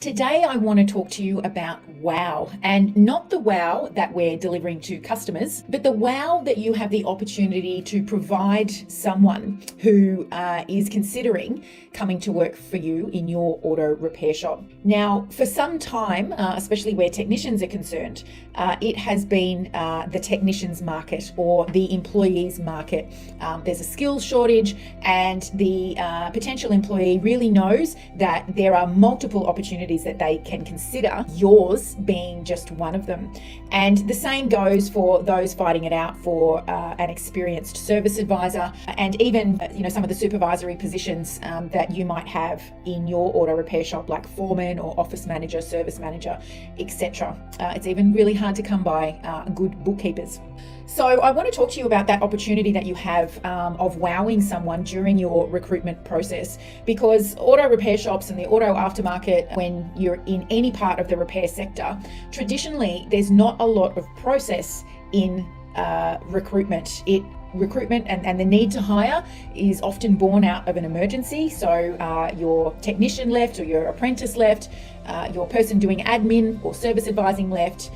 Today, I want to talk to you about wow, and not the wow that we're delivering to customers, but the wow that you have the opportunity to provide someone who is considering coming to work for you in your auto repair shop. Now, for some time, especially where technicians are concerned, it has been the technicians market or the employees market. There's a skills shortage, and the potential employee really knows that there are multiple opportunities that they can consider, yours being just one of them. And the same goes for those fighting it out for an experienced service advisor, and even some of the supervisory positions that you might have in your auto repair shop, like foreman or office manager, service manager, etc. It's even really hard to come by good bookkeepers. So I want to talk to you about that opportunity that you have of wowing someone during your recruitment process, because auto repair shops and the auto aftermarket, when you're in any part of the repair sector, traditionally there's not a lot of process in recruitment. Recruitment and the need to hire is often born out of an emergency. So your technician left, or your apprentice left, your person doing admin or service advising left,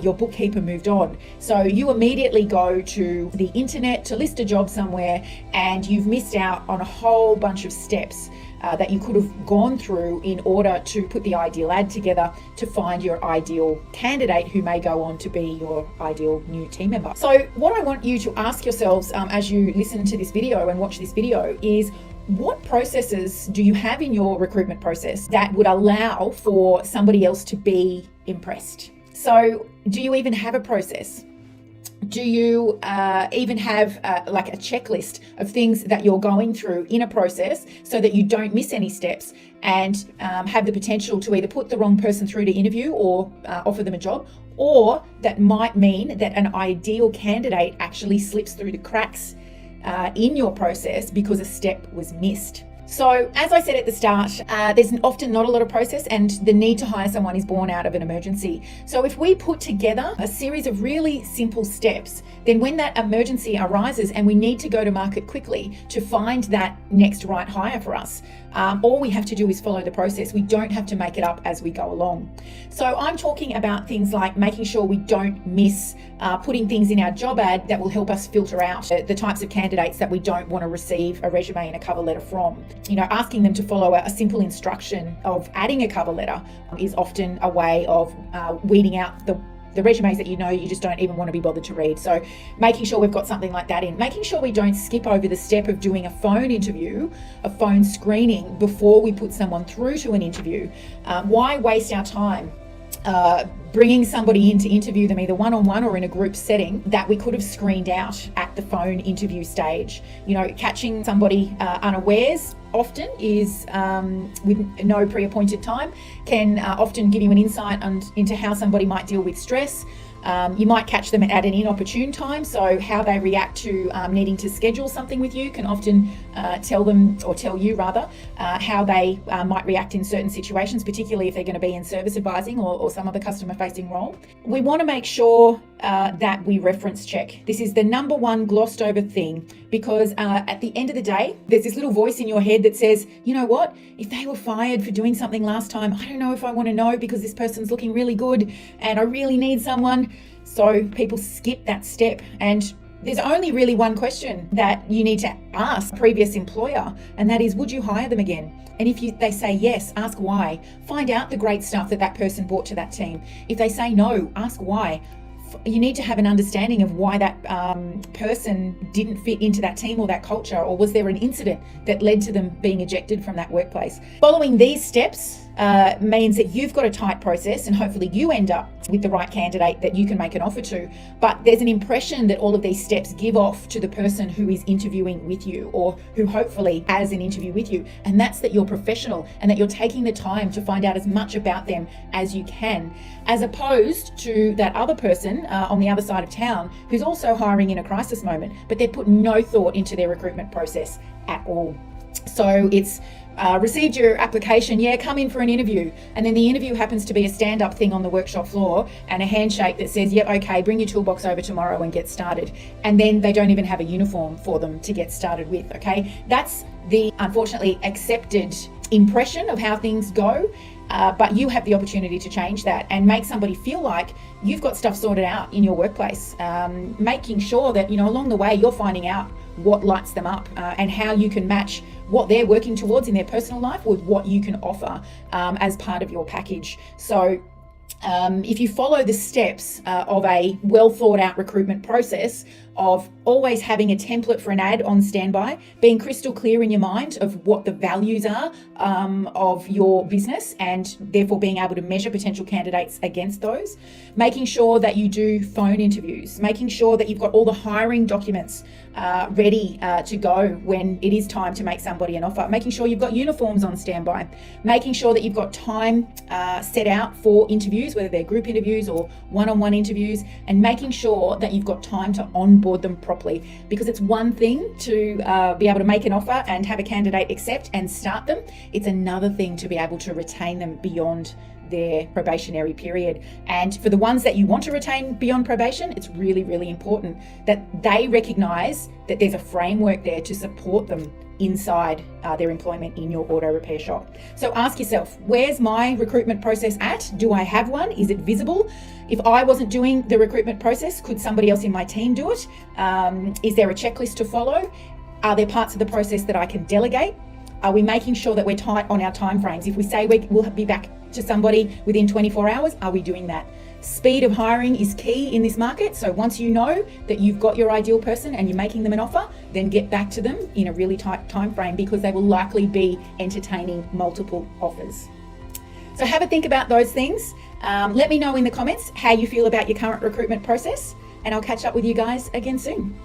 your bookkeeper moved on. So you immediately go to the internet to list a job somewhere, and you've missed out on a whole bunch of steps that you could have gone through in order to put the ideal ad together to find your ideal candidate who may go on to be your ideal new team member. So what I want you to ask yourselves as you listen to this video and watch this video is, what processes do you have in your recruitment process that would allow for somebody else to be impressed? So do you even have a process? Do you even have like a checklist of things that you're going through in a process so that you don't miss any steps and have the potential to either put the wrong person through to interview or offer them a job, or that might mean that an ideal candidate actually slips through the cracks in your process because a step was missed? So as I said at the start, there's often not a lot of process, and the need to hire someone is born out of an emergency. So if we put together a series of really simple steps, then when that emergency arises and we need to go to market quickly to find that next right hire for us, all we have to do is follow the process. We don't have to make it up as we go along. So I'm talking about things like making sure we don't miss putting things in our job ad that will help us filter out the types of candidates that we don't want to receive a resume and a cover letter from. Asking them to follow a simple instruction of adding a cover letter is often a way of weeding out the resumes that you just don't even want to be bothered to read. So making sure we've got something like that in. Making sure we don't skip over the step of doing a phone interview, a phone screening before we put someone through to an interview. Why waste our time bringing somebody in to interview them either one-on-one or in a group setting that we could have screened out at the phone interview stage? Catching somebody unawares often is with no pre-appointed time can often give you an insight into how somebody might deal with stress. You might catch them at an inopportune time, so how they react to needing to schedule something with you can often tell you how they might react in certain situations, particularly if they're going to be in service advising or some other customer facing role. We want to make sure that we reference check. This is the number one glossed over thing, because at the end of the day, there's this little voice in your head that says, you know what, if they were fired for doing something last time, I don't know if I want to know, because this person's looking really good and I really need someone. So people skip that step, and there's only really one question that you need to ask a previous employer, and that is, would you hire them again? And if they say yes, ask why. Find out the great stuff that person brought to that team. If they say no, ask why. You need to have an understanding of why that person didn't fit into that team or that culture, or was there an incident that led to them being ejected from that workplace? Following these steps means that you've got a tight process, and hopefully you end up with the right candidate that you can make an offer to. But there's an impression that all of these steps give off to the person who is interviewing with you, or who hopefully has an interview with you, and that's that you're professional and that you're taking the time to find out as much about them as you can, as opposed to that other person on the other side of town who's also hiring in a crisis moment, but they've put no thought into their recruitment process at all. So it's received your application, come in for an interview, and then the interview happens to be a stand-up thing on the workshop floor and a handshake that says, yep, okay, bring your toolbox over tomorrow and get started. And then they don't even have a uniform for them to get started with, okay? That's the unfortunately accepted impression of how things go. but you have the opportunity to change that and make somebody feel like you've got stuff sorted out in your workplace, making sure that, along the way you're finding out what lights them up, and how you can match what they're working towards in their personal life with what you can offer as part of your package. So if you follow the steps of a well thought out recruitment process of always having a template for an ad on standby, being crystal clear in your mind of what the values are of your business, and therefore being able to measure potential candidates against those, making sure that you do phone interviews, making sure that you've got all the hiring documents ready to go when it is time to make somebody an offer, making sure you've got uniforms on standby, making sure that you've got time set out for interviews, whether they're group interviews or one-on-one interviews, and making sure that you've got time to onboard them properly, because it's one thing to be able to make an offer and have a candidate accept and start them. It's another thing to be able to retain them beyond their probationary period. And for the ones that you want to retain beyond probation, it's really, really important that they recognize that there's a framework there to support them inside their employment in your auto repair shop. So ask yourself, where's my recruitment process at? Do I have one? Is it visible? If I wasn't doing the recruitment process, could somebody else in my team do it? Is there a checklist to follow? Are there parts of the process that I can delegate? Are we making sure that we're tight on our timeframes? If we say we'll be back to somebody within 24 hours, are we doing that? Speed of hiring is key in this market. So once you know that you've got your ideal person and you're making them an offer, then get back to them in a really tight time frame, because they will likely be entertaining multiple offers. So have a think about those things. Let me know in the comments how you feel about your current recruitment process, and I'll catch up with you guys again soon.